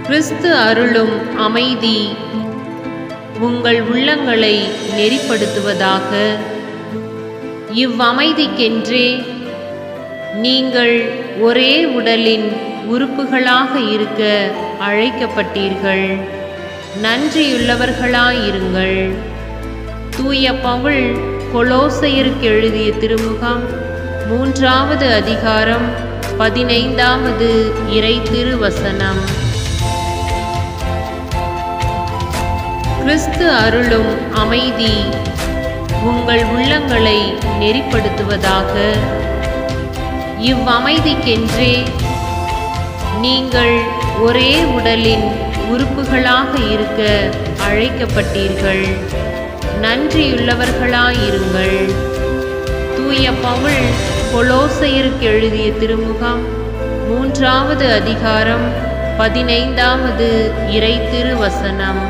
கிறிஸ்து அருளும் அமைதி உங்கள் உள்ளங்களை நெறிப்படுத்துவதாக. இவ்வமைதிக்கென்றே நீங்கள் ஒரே உடலின் உறுப்புகளாக இருக்க அழைக்கப்பட்டீர்கள். நன்றியுள்ளவர்களாயிருங்கள். தூய பவுல் கொலோசையருக்கு எழுதிய திருமுகம் 3வது அதிகாரம் 15வது இறை திருவசனம். கிறிஸ்து அருளும் அமைதி உங்கள் உள்ளங்களை நெறிப்படுத்துவதாக. இவ்வமைதிக்கென்றே நீங்கள் ஒரே உடலின் உறுப்புகளாக இருக்க அழைக்கப்பட்டீர்கள். நன்றியுள்ளவர்களாயிருங்கள். தூய பவுல் கொலோசையருக்கு எழுதிய திருமுகம் 3வது அதிகாரம் 15வது இறை திருவசனம்.